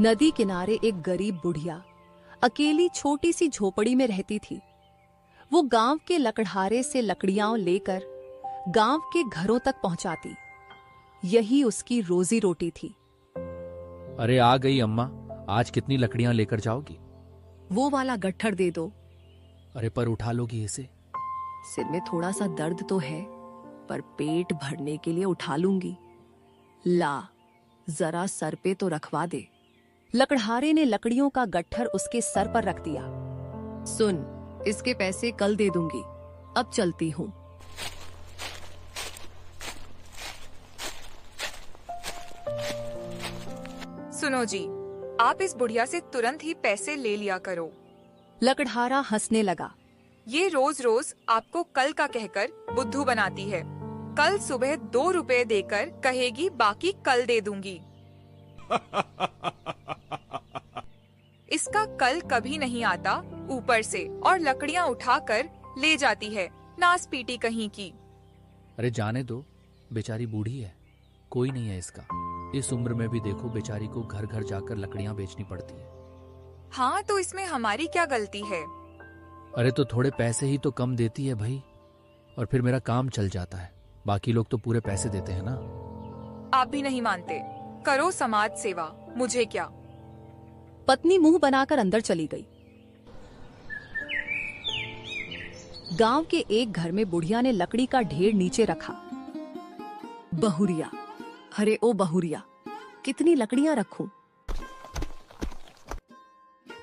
नदी किनारे एक गरीब बुढ़िया अकेली छोटी सी झोपड़ी में रहती थी। वो गांव के लकड़हारे से लकड़ियां लेकर गांव के घरों तक पहुंचाती। यही उसकी रोजी रोटी थी। अरे आ गई अम्मा, आज कितनी लकड़ियां लेकर जाओगी? वो वाला गट्ठर दे दो। अरे पर उठा लोगी इसे? सिर में थोड़ा सा दर्द तो है, पर पेट भरने के लिए उठा लूंगी। ला, जरा सर पे तो रखवा दे। लकड़हारे ने लकड़ियों का गट्ठर उसके सर पर रख दिया। सुन, इसके पैसे कल दे दूंगी, अब चलती हूँ। सुनो जी, आप इस बुढ़िया से तुरंत ही पैसे ले लिया करो। लकड़हारा हंसने लगा। ये रोज रोज आपको कल का कहकर बुद्धू बनाती है। कल सुबह 2 रुपए देकर कहेगी बाकी कल दे दूंगी। इसका कल कभी नहीं आता ऊपर से, और लकड़ियां उठाकर ले जाती है, नास पीटी कहीं की। अरे जाने दो, बेचारी बूढ़ी है, कोई नहीं है इसका। इस उम्र में भी देखो बेचारी को घर घर जाकर लकड़ियां बेचनी पड़ती है। हाँ, तो इसमें हमारी क्या गलती है? अरे तो थोड़े पैसे ही तो कम देती है भाई, और फिर मेरा काम चल जाता है। बाकी लोग तो पूरे पैसे देते हैं ना। आप भी नहीं मानते? करो समाज सेवा, मुझे क्या। पत्नी मुंह बनाकर अंदर चली गई। गांव के एक घर में बुढ़िया ने लकड़ी का ढेर नीचे रखा। बहुरिया, अरे ओ बहुरिया, कितनी लकड़ियां रखूं?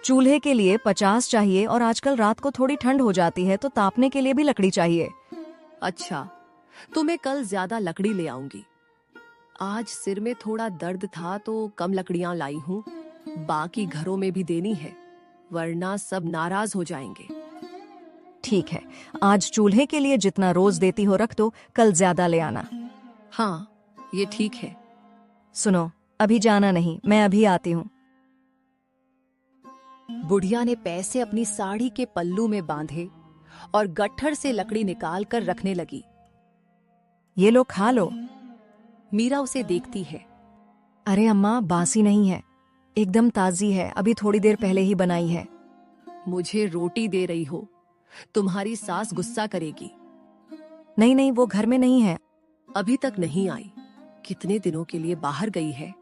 चूल्हे के लिए 50 चाहिए, और आजकल रात को थोड़ी ठंड हो जाती है तो तापने के लिए भी लकड़ी चाहिए। अच्छा, तो मैं कल ज्यादा लकड़ी ले आऊंगी। आज सिर में थोड़ा दर्द था तो कम लकड़ियां लाई हूँ। बाकी घरों में भी देनी है, वरना सब नाराज हो जाएंगे। ठीक है, आज चूल्हे के लिए जितना रोज देती हो रख दो, कल ज्यादा ले आना। हाँ, ये ठीक है। सुनो, अभी जाना नहीं, मैं अभी आती हूँ। बुढ़िया ने पैसे अपनी साड़ी के पल्लू में बांधे और गट्ठर से लकड़ी निकाल कर रखने लगी। ये लो, खा लो। मीरा उसे देखती है। अरे अम्मा, बासी नहीं है, एकदम ताजी है, अभी थोड़ी देर पहले ही बनाई है। मुझे रोटी दे रही हो? तुम्हारी सास गुस्सा करेगी। नहीं नहीं, वो घर में नहीं है। अभी तक नहीं आई? कितने दिनों के लिए बाहर गई है?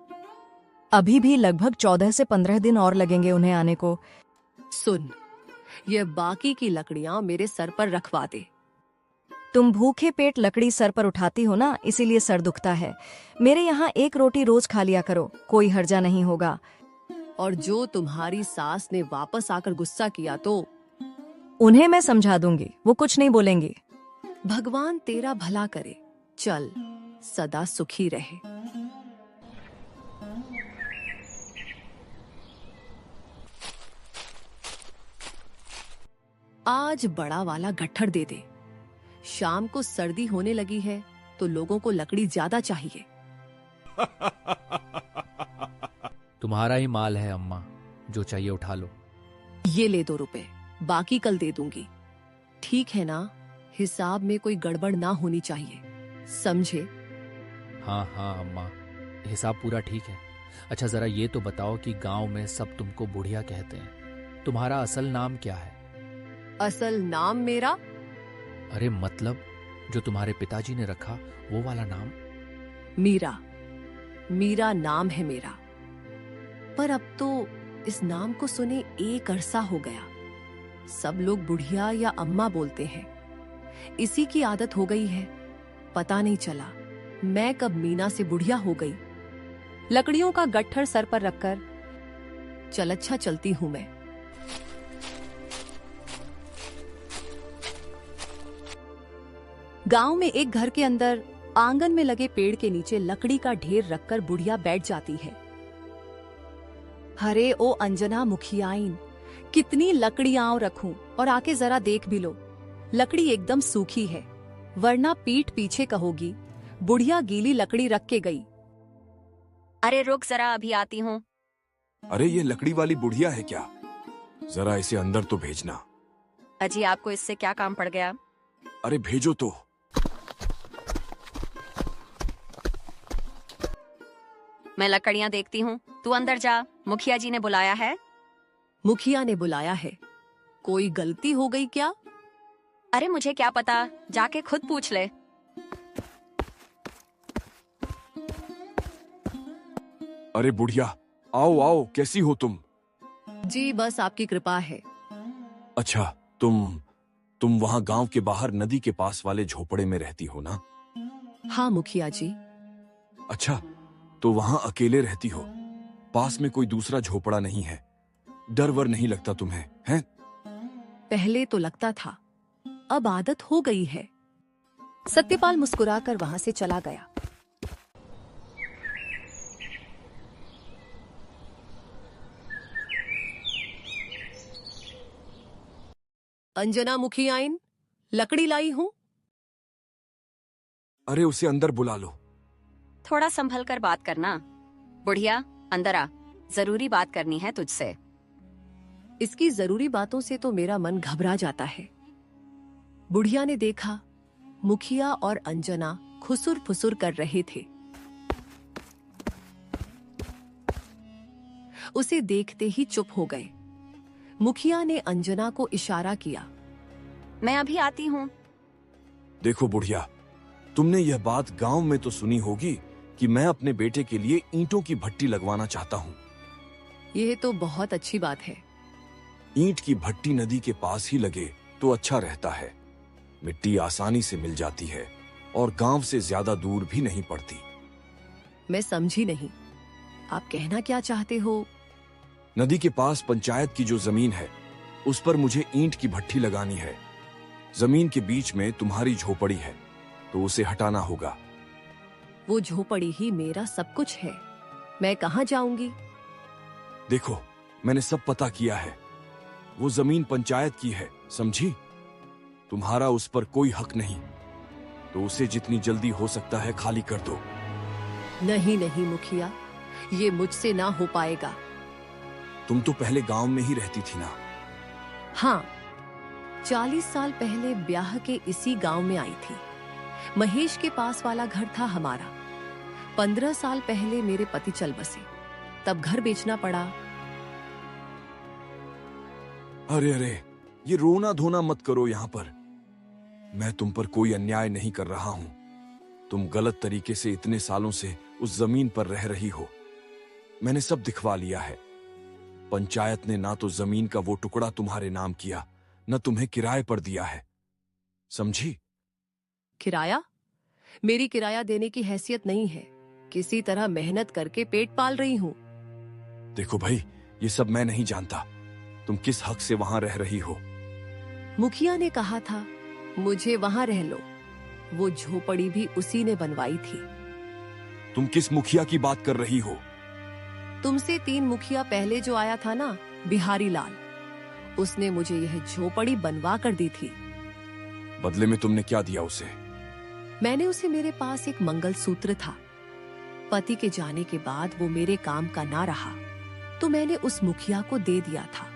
अभी भी लगभग 14 से 15 दिन और लगेंगे उन्हें आने को। सुन, ये बाकी की लकड़ियां मेरे सर पर रखवा दे। तुम भूखे पेट लकड़ी सर पर उठाती हो ना, इसीलिए सर दुखता है। मेरे यहाँ एक रोटी रोज खा लिया करो, कोई हर्जा नहीं होगा। और जो तुम्हारी सास ने वापस आकर गुस्सा किया तो? उन्हें मैं समझा दूंगी, वो कुछ नहीं बोलेंगी। भगवान तेरा भला करे। चल, सदा सुखी रहे। आज बड़ा वाला गट्ठर दे दे। शाम को सर्दी होने लगी है तो लोगों को लकड़ी ज्यादा चाहिए। तुम्हारा ही माल है अम्मा, जो चाहिए उठा लो। ये ले 2 रुपए, बाकी कल दे दूंगी। ठीक है ना? हिसाब में कोई गड़बड़ ना होनी चाहिए, समझे? हाँ हाँ अम्मा, हिसाब पूरा ठीक है। अच्छा जरा ये तो बताओ कि गांव में सब तुमको बुढ़िया कहते हैं, तुम्हारा असल नाम क्या है? असल नाम मेरा? अरे मतलब जो तुम्हारे पिताजी ने रखा, वो वाला नाम? मीरा। मीरा नाम है मेरा, पर अब तो इस नाम को सुने एक अरसा हो गया। सब लोग बुढ़िया या अम्मा बोलते हैं, इसी की आदत हो गई है। पता नहीं चला मैं कब मीना से बुढ़िया हो गई। लकड़ियों का गट्ठर सर पर रखकर चल, अच्छा चलती हूं मैं। गांव में एक घर के अंदर आंगन में लगे पेड़ के नीचे लकड़ी का ढेर रखकर बुढ़िया बैठ जाती है। हरे ओ अंजना मुखियाइन, कितनी लकड़ियां रखूं, और आके जरा देख भी लो, लकड़ी एकदम सूखी है, वरना पीठ पीछे कहोगी बुढ़िया गीली लकड़ी रख के गई। अरे रुक जरा, अभी आती हूँ। अरे ये लकड़ी वाली बुढ़िया है क्या? जरा इसे अंदर तो भेजना। अजी, आपको इससे क्या काम पड़ गया? अरे भेजो तो। मैं लकड़ियां देखती हूँ, तू अंदर जा, मुखिया जी ने बुलाया है। मुखिया ने बुलाया है? कोई गलती हो गई क्या? अरे मुझे क्या पता, जाके खुद पूछ ले। अरे बुढ़िया, आओ आओ, कैसी हो तुम? जी बस आपकी कृपा है। अच्छा, तुम वहां गांव के बाहर नदी के पास वाले झोपड़े में रहती हो ना? हाँ मुखिया जी। अच्छा, तो वहां अकेले रहती हो? पास में कोई दूसरा झोपड़ा नहीं है? डर वर नहीं लगता तुम्हें, हैं? पहले तो लगता था, अब आदत हो गई है। सत्यपाल मुस्कुराकर वहां से चला गया। अंजना मुखियाइन, लकड़ी लाई हूं। अरे उसे अंदर बुला लो। थोड़ा संभल कर बात करना। बुढ़िया, अंदर आ, जरूरी बात करनी है तुझसे। इसकी जरूरी बातों से तो मेरा मन घबरा जाता है। बुढ़िया ने देखा मुखिया और अंजना खुसुर फुसुर कर रहे थे। उसे देखते ही चुप हो गए। मुखिया ने अंजना को इशारा किया। मैं अभी आती हूँ। देखो बुढ़िया, तुमने यह बात गांव में तो सुनी होगी कि मैं अपने बेटे के लिए ईंटों की भट्टी लगवाना चाहता हूँ। यह तो बहुत अच्छी बात है। ईंट की भट्टी नदी के पास ही लगे तो अच्छा रहता है। मिट्टी आसानी से मिल जाती है और गांव से ज्यादा दूर भी नहीं पड़ती। मैं समझी नहीं, आप कहना क्या चाहते हो? नदी के पास पंचायत की जो जमीन है, उस पर मुझे ईंट की भट्टी लगानी है। जमीन के बीच में तुम्हारी झोपड़ी है, तो उसे हटाना होगा। वो झोपड़ी ही मेरा सब कुछ है, मैं कहाँ जाऊंगी? देखो, मैंने सब पता किया है। वो जमीन पंचायत की है, समझी? तुम्हारा उस पर कोई हक नहीं, तो उसे जितनी जल्दी हो सकता है खाली कर दो। नहीं नहीं मुखिया, ये मुझसे ना हो पाएगा। तुम तो पहले गांव में ही रहती थी ना? हाँ, 40 साल पहले ब्याह के इसी गांव में आई थी। महेश के पास वाला घर था हमारा। 15 साल पहले मेरे पति चल बसे, तब घर बेचना पड़ा। अरे अरे, ये रोना धोना मत करो यहाँ पर। मैं तुम पर कोई अन्याय नहीं कर रहा हूं। तुम गलत तरीके से इतने सालों से उस जमीन पर रह रही हो। मैंने सब दिखवा लिया है। पंचायत ने ना तो जमीन का वो टुकड़ा तुम्हारे नाम किया, न तुम्हें किराए पर दिया है, समझी? किराया? मेरी किराया देने की हैसियत नहीं है। किसी तरह मेहनत करके पेट पाल रही हूँ। देखो भाई, ये सब मैं नहीं जानता। तुम किस हक से वहां रह रही हो? मुखिया ने कहा था मुझे वहां रह लो। वो झोपड़ी भी उसी ने बनवाई थी। तुम किस मुखिया की बात कर रही हो? तुमसे 3 मुखिया पहले जो आया था ना, बिहारी लाल, उसने मुझे यह झोपड़ी बनवा कर दी थी। बदले में तुमने क्या दिया उसे? मैंने उसे, मेरे पास एक मंगलसूत्र था। पति के जाने के बाद वो मेरे काम का ना रहा, तो मैंने उस मुखिया को दे दिया था।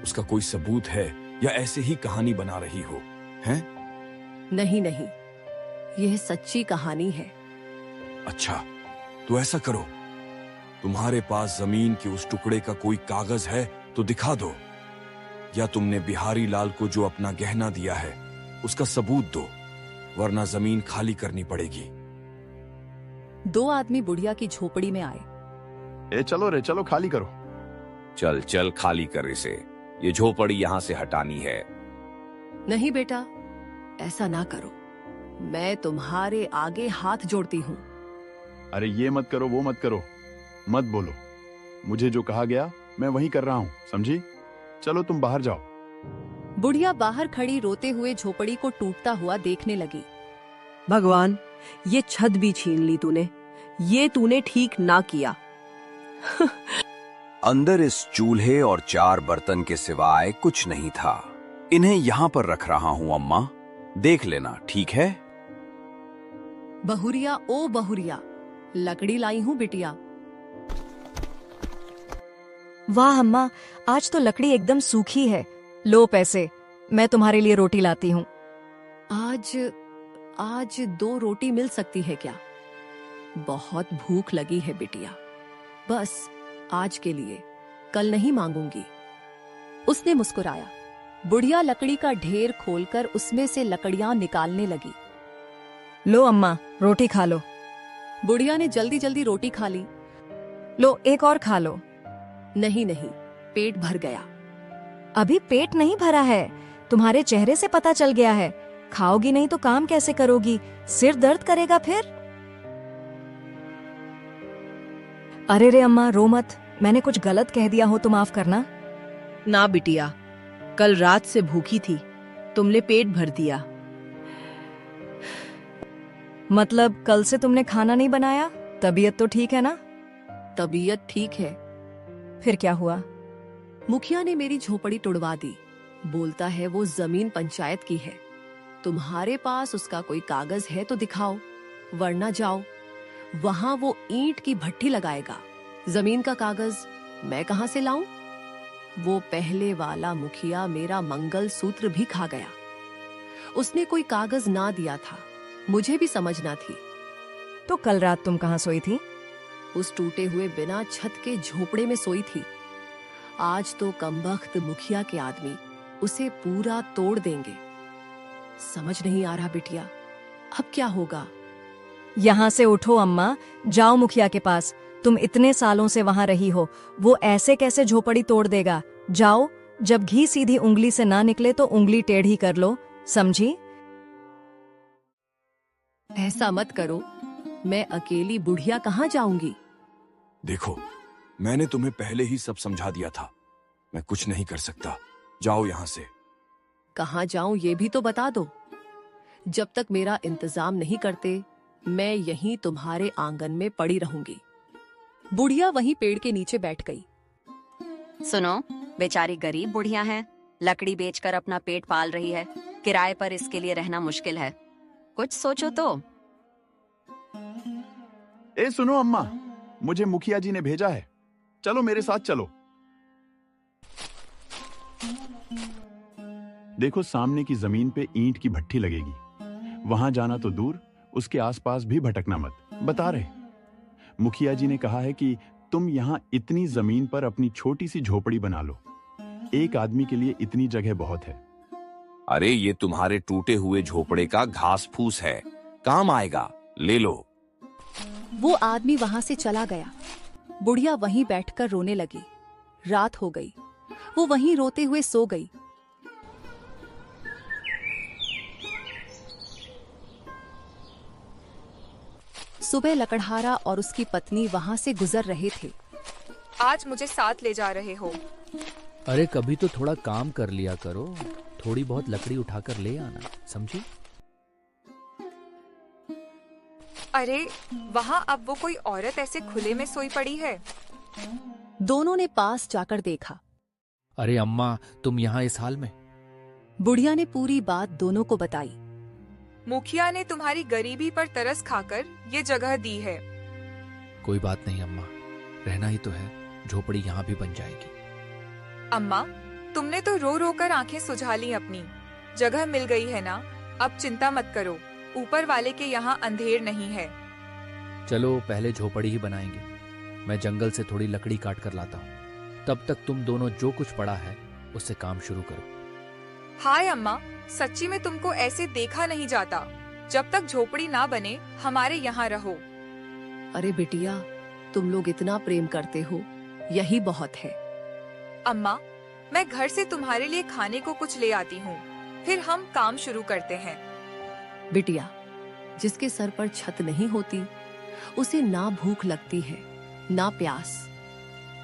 उसका कोई सबूत है या ऐसे ही कहानी बना रही हो, हैं? नहीं नहीं, यह सच्ची कहानी है। अच्छा, तो ऐसा करो, तुम्हारे पास जमीन के उस टुकड़े का कोई कागज है तो दिखा दो, या तुमने बिहारी लाल को जो अपना गहना दिया है उसका सबूत दो, वरना जमीन खाली करनी पड़ेगी। 2 आदमी बुढ़िया की झोपड़ी में आए। ए चलो रे, चलो खाली करो। चल चल, खाली कर इसे। ये झोपड़ी यहाँ से हटानी है। नहीं बेटा, ऐसा ना करो। मैं तुम्हारे आगे हाथ जोड़ती हूँ। अरे ये मत करो, वो मत करो, मत बोलो। मुझे जो कहा गया मैं वही कर रहा हूँ, समझी? चलो तुम बाहर जाओ। बुढ़िया बाहर खड़ी रोते हुए झोपड़ी को टूटता हुआ देखने लगी। भगवान, ये छत भी छीन ली तूने। ये तूने ठीक ना किया। अंदर इस चूल्हे और 4 बर्तन के सिवाय कुछ नहीं था। इन्हें यहाँ पर रख रहा हूँ अम्मा, देख लेना, ठीक है? बहुरिया, ओ बहुरिया, लकड़ी लाई हूँ बिटिया। वाह अम्मा, आज तो लकड़ी एकदम सूखी है। लो पैसे, मैं तुम्हारे लिए रोटी लाती हूँ। आज 2 रोटी मिल सकती है क्या? बहुत भूख लगी है बिटिया, बस आज के लिए, कल नहीं मांगूंगी। उसने मुस्कुराया। बुढ़िया लकड़ी का ढेर खोलकर उसमें से लकड़ियां निकालने लगी। लो अम्मा, रोटी खा लो। बुढ़िया ने जल्दी जल्दी रोटी खा ली। लो एक और खा लो। नहीं नहीं, पेट भर गया। अभी पेट नहीं भरा है, तुम्हारे चेहरे से पता चल गया है। खाओगी नहीं तो काम कैसे करोगी? सिर दर्द करेगा फिर। अरे रे अम्मा, रो मत, मैंने कुछ गलत कह दिया हो तो माफ करना। ना बिटिया, कल रात से भूखी थी, तुमने पेट भर दिया। मतलब कल से तुमने खाना नहीं बनाया? तबीयत तो ठीक है ना? तबीयत ठीक है। फिर क्या हुआ? मुखिया ने मेरी झोपड़ी तुड़वा दी। बोलता है वो जमीन पंचायत की है। तुम्हारे पास उसका कोई कागज है तो दिखाओ, वरना जाओ। वहां वो ईंट की भट्ठी लगाएगा। जमीन का कागज मैं कहां से लाऊं? वो पहले वाला मुखिया मेरा मंगल सूत्र भी खा गया। उसने कोई कागज ना दिया था, मुझे भी समझना थी। तो कल रात तुम कहां सोई थी? उस टूटे हुए बिना छत के झोपड़े में सोई थी। आज तो कमबख्त मुखिया के आदमी उसे पूरा तोड़ देंगे। समझ नहीं आ रहा बिटिया, अब क्या होगा? यहाँ से उठो अम्मा, जाओ मुखिया के पास। तुम इतने सालों से वहां रही हो, वो ऐसे कैसे झोपड़ी तोड़ देगा? जाओ, जब घी सीधी उंगली से ना निकले तो उंगली टेढ़ी कर लो, समझी? ऐसा मत करो, मैं अकेली बुढ़िया कहाँ जाऊंगी? देखो, मैंने तुम्हें पहले ही सब समझा दिया था। मैं कुछ नहीं कर सकता, जाओ यहां से। कहाँ जाऊं ये भी तो बता दो। जब तक मेरा इंतजाम नहीं करते, मैं यहीं तुम्हारे आंगन में पड़ी रहूंगी। बुढ़िया वहीं पेड़ के नीचे बैठ गई। सुनो, बेचारी गरीब बुढ़िया है, लकड़ी बेचकर अपना पेट पाल रही है। किराए पर इसके लिए रहना मुश्किल है, कुछ सोचो तो। ए सुनो अम्मा, मुझे मुखिया जी ने भेजा है, चलो मेरे साथ चलो। देखो, सामने की जमीन पे ईंट की भट्ठी लगेगी। वहां जाना तो दूर, उसके आसपास भी भटकना मत। बता रहे, मुखिया जी ने कहा है कि तुम यहाँ इतनी जमीन पर अपनी छोटी सी झोपड़ी बना लो। एक आदमी के लिए इतनी जगह बहुत है। अरे ये तुम्हारे टूटे हुए झोपड़े का घास फूस है, काम आएगा, ले लो। वो आदमी वहां से चला गया। बुढ़िया वहीं बैठकर रोने लगी। रात हो गई, वो वहीं रोते हुए सो गई। सुबह लकड़हारा और उसकी पत्नी वहां से गुजर रहे थे। आज मुझे साथ ले जा रहे हो? अरे कभी तो थोड़ा काम कर लिया करो, थोड़ी बहुत लकड़ी उठाकर ले आना, समझी? अरे वहाँ अब वो कोई औरत ऐसे खुले में सोई पड़ी है। दोनों ने पास जाकर देखा। अरे अम्मा, तुम यहाँ इस हाल में? बुढ़िया ने पूरी बात दोनों को बताई। मुखिया ने तुम्हारी गरीबी पर तरस खाकर ये जगह दी है। कोई बात नहीं अम्मा, रहना ही तो है, झोपड़ी यहाँ भी बन जाएगी। अम्मा, तुमने तो रो रो कर आंखें सुझा ली अपनी। जगह मिल गई है ना, अब चिंता मत करो, ऊपर वाले के यहाँ अंधेर नहीं है। चलो पहले झोपड़ी ही बनाएंगे, मैं जंगल से थोड़ी लकड़ी काट कर लाता हूँ। तब तक तुम दोनों जो कुछ पड़ा है उससे काम शुरू करो। हाय अम्मा, सच्ची में तुमको ऐसे देखा नहीं जाता। जब तक झोपड़ी ना बने हमारे यहाँ रहो। अरे बिटिया, तुम लोग इतना प्रेम करते हो, यही बहुत है। अम्मा, मैं घर से तुम्हारे लिए खाने को कुछ ले आती हूँ, फिर हम काम शुरू करते हैं। बिटिया, जिसके सर पर छत नहीं होती उसे ना भूख लगती है ना प्यास।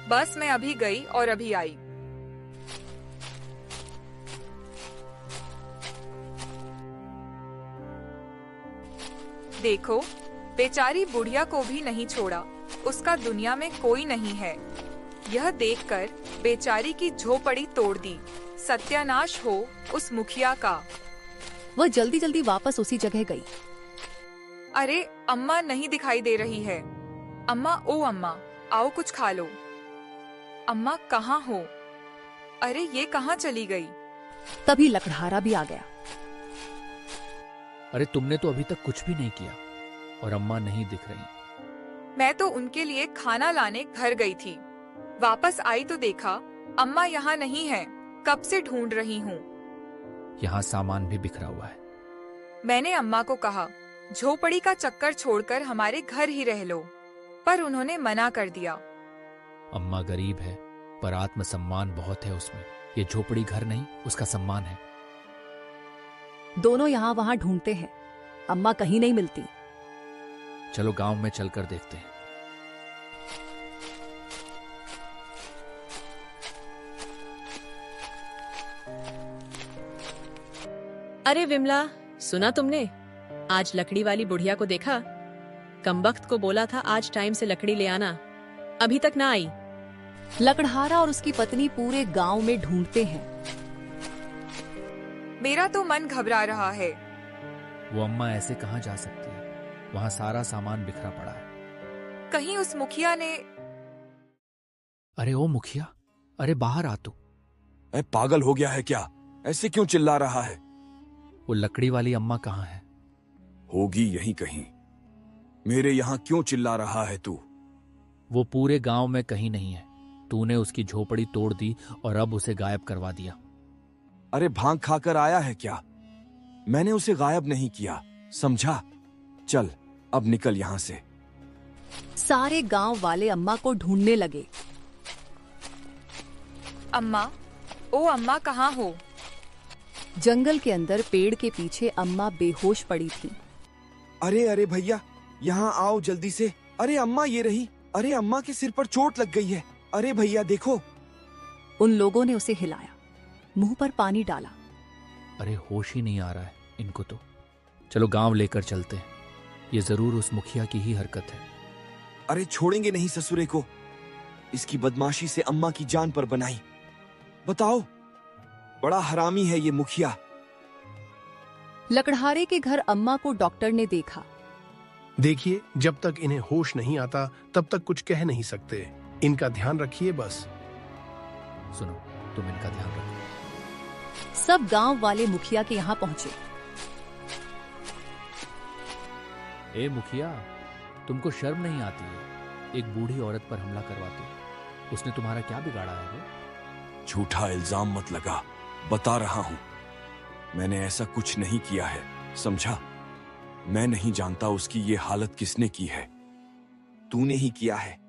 बस मैं अभी गई और अभी आई। देखो, बेचारी बुढ़िया को भी नहीं छोड़ा, उसका दुनिया में कोई नहीं है। यह देखकर बेचारी की झोपड़ी तोड़ दी। सत्यानाश हो उस मुखिया का। वह जल्दी जल्दी वापस उसी जगह गई। अरे अम्मा नहीं दिखाई दे रही है। अम्मा, ओ अम्मा, आओ कुछ खा लो। अम्मा कहाँ हो? अरे ये कहाँ चली गई? तभी लकड़हारा भी आ गया। अरे तुमने तो अभी तक कुछ भी नहीं किया और अम्मा नहीं दिख रही। मैं तो उनके लिए खाना लाने घर गई थी। वापस आई तो देखा अम्मा यहाँ नहीं है। कब से ढूंढ रही हूँ। यहाँ सामान भी बिखरा हुआ है। मैंने अम्मा को कहा झोपड़ी का चक्कर छोड़कर हमारे घर ही रह लो, पर उन्होंने मना कर दिया। अम्मा गरीब है पर आत्मसम्मान बहुत है उसमें। ये झोपड़ी घर नहीं, उसका सम्मान है। दोनों यहाँ वहां ढूंढते हैं, अम्मा कहीं नहीं मिलती। चलो गांव में चलकर देखते हैं। अरे विमला, सुना तुमने? आज लकड़ी वाली बुढ़िया को देखा? कमबख्त को बोला था आज टाइम से लकड़ी ले आना, अभी तक ना आई। लकड़हारा और उसकी पत्नी पूरे गांव में ढूंढते हैं। मेरा तो मन घबरा रहा है। वो अम्मा ऐसे कहाँ जा सकती है? वहाँ सारा सामान बिखरा पड़ा है। कहीं उस मुखिया ने। अरे ओ मुखिया, अरे बाहर आ तू। पागल हो गया है क्या? ऐसे क्यों चिल्ला रहा है? वो लकड़ी वाली अम्मा कहाँ है? होगी यहीं कहीं। मेरे यहाँ क्यों चिल्ला रहा है तू? वो पूरे गांव में कहीं नहीं है। तूने उसकी झोपड़ी तोड़ दी और अब उसे गायब करवा दिया। अरे भांग खाकर आया है क्या? मैंने उसे गायब नहीं किया, समझा? चल अब निकल यहाँ से। सारे गांव वाले अम्मा को ढूंढने लगे। अम्मा, ओ अम्मा कहाँ हो? जंगल के अंदर पेड़ के पीछे अम्मा बेहोश पड़ी थी। अरे अरे भैया, यहाँ आओ जल्दी से। अरे अम्मा ये रही। अरे अम्मा के सिर पर चोट लग गई है। अरे भैया देखो। उन लोगों ने उसे हिलाया, मुंह पर पानी डाला। अरे होश ही नहीं आ रहा है इनको तो। चलो गांव लेकर चलते हैं। ये जरूर उस मुखिया की ही हरकत है। अरे छोड़ेंगे नहीं ससुरे को। इसकी बदमाशी से अम्मा की जान पर बनाई। बताओ, बड़ा हरामी है ये मुखिया। लकड़हारे के घर अम्मा को डॉक्टर ने देखा। देखिए, जब तक इन्हें होश नहीं आता तब तक कुछ कह नहीं सकते। इनका ध्यान रखिए बस। सुनो, तुम इनका ध्यान रखो। सब गांव वाले मुखिया के यहाँ पहुंचे। ए मुखिया, तुमको शर्म नहीं आती है? एक बूढ़ी औरत पर हमला करवाते। उसने तुम्हारा क्या बिगाड़ा है रे? झूठा इल्जाम मत लगा, बता रहा हूं। मैंने ऐसा कुछ नहीं किया है, समझा? मैं नहीं जानता उसकी ये हालत किसने की है। तूने ही किया है।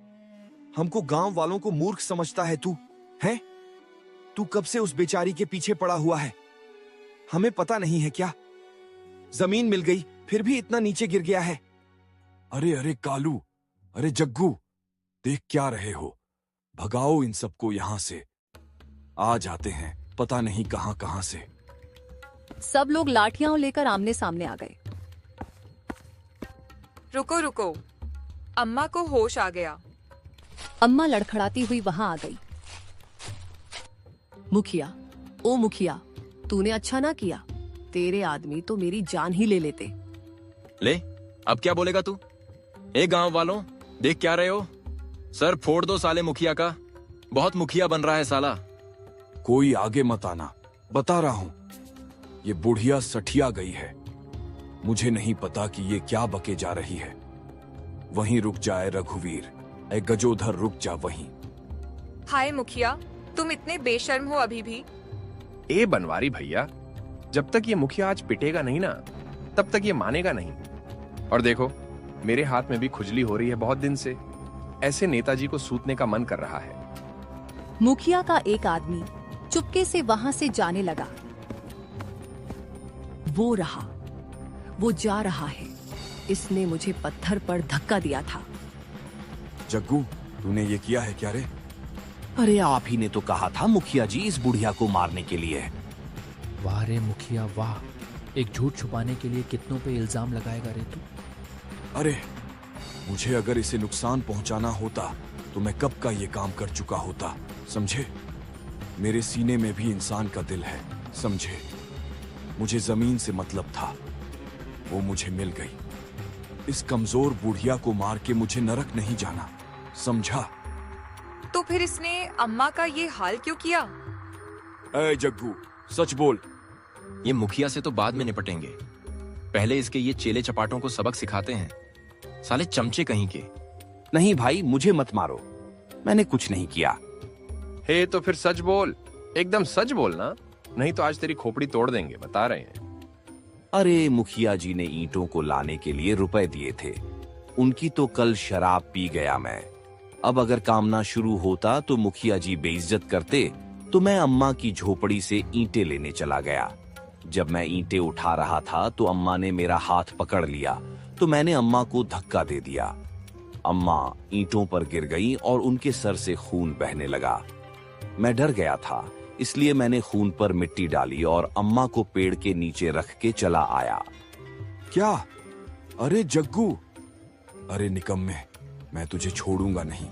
हमको गांव वालों को मूर्ख समझता है तू, हैं? तू कब से उस बेचारी के पीछे पड़ा हुआ है? हमें पता नहीं है क्या? जमीन मिल गई फिर भी इतना नीचे गिर गया है। अरे अरे कालू, अरे जग्गू, देख क्या रहे हो? भगाओ इन सबको यहां से। आ जाते हैं पता नहीं कहां कहां से। सब लोग लाठियां लेकर आमने सामने आ गए। रुको रुको, अम्मा को होश आ गया। अम्मा लड़खड़ाती हुई वहां आ गई। मुखिया, ओ मुखिया, तूने अच्छा ना किया। तेरे आदमी तो मेरी जान ही ले लेते। ले, अब क्या बोलेगा तू? ए गांव वालों, देख क्या रहे हो? सर फोड़ दो साले मुखिया का। बहुत मुखिया बन रहा है साला। कोई आगे मत आना, बता रहा हूं। ये बुढ़िया सठिया गई है। मुझे नहीं पता कि ये क्या बके जा रही है। वहीं रुक जाए रघुवीर। ए गजोधर, रुक जा वहीं। हाय मुखिया, तुम इतने बेशर्म हो अभी भी। ए बनवारी भैया, जब तक ये मुखिया आज पिटेगा नहीं ना, तब तक ये मानेगा नहीं। और देखो, मेरे हाथ में भी खुजली हो रही है बहुत दिन से। ऐसे नेताजी को सूतने का मन कर रहा है। मुखिया का एक आदमी चुपके से वहां से जाने लगा। वो रहा, वो जा रहा है। इसने मुझे पत्थर पर धक्का दिया था। जग्गू, तूने ये किया है क्या रे? अरे आप ही ने तो कहा था मुखिया जी इस बुढ़िया को मारने के लिए। वाह रे मुखिया वाह, एक झूठ छुपाने के लिए कितनों पे इल्जाम लगाएगा रे तू। अरे मुझे अगर इसे नुकसान पहुंचाना होता तो मैं कब का ये काम कर चुका होता, समझे? मेरे सीने में भी इंसान का दिल है, समझे? मुझे जमीन से मतलब था, वो मुझे मिल गई। इस कमजोर बुढ़िया को मार के मुझे नरक नहीं जाना, समझा? तो फिर इसने अम्मा का ये हाल क्यों किया? ऐ जग्गू, सच बोल। ये मुखिया से तो बाद में निपटेंगे। पहले इसके ये चेले चपाटों को सबक सिखाते हैं। साले चमचे कहीं के। नहीं भाई, मुझे मत मारो, मैंने कुछ नहीं किया। हे तो फिर सच बोल, एकदम सच बोलना, नहीं तो आज तेरी खोपड़ी तोड़ देंगे, बता रहे हैं। अरे मुखिया जी ने ईंटों को लाने के लिए रुपए दिए थे, उनकी तो कल शराब पी गया मैं। अब अगर कामना शुरू होता तो मुखिया जी बेइज्जत करते, तो मैं अम्मा की झोपड़ी से ईंटें लेने चला गया। जब मैं ईंटें उठा रहा था तो अम्मा ने मेरा हाथ पकड़ लिया, तो मैंने अम्मा को धक्का दे दिया। अम्मा ईंटों पर गिर गईं और उनके सर से खून बहने लगा। मैं डर गया था, इसलिए मैंने खून पर मिट्टी डाली और अम्मा को पेड़ के नीचे रख के चला आया। क्या? अरे जग्गू, अरे निकम्मे, मैं तुझे छोड़ूंगा नहीं।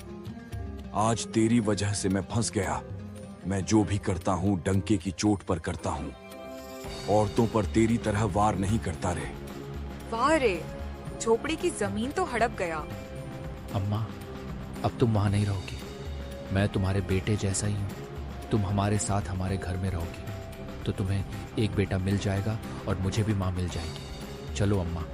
आज तेरी वजह से मैं फंस गया। मैं जो भी करता हूँ डंके की चोट पर करता हूँ, औरतों पर तेरी तरह वार नहीं करता रे। वाह रे, झोपड़ी की जमीन तो हड़प गया। अम्मा, अब तुम वहां नहीं रहोगी, मैं तुम्हारे बेटे जैसा ही हूँ। तुम हमारे साथ हमारे घर में रहोगी तो तुम्हें एक बेटा मिल जाएगा और मुझे भी माँ मिल जाएगी। चलो अम्मा।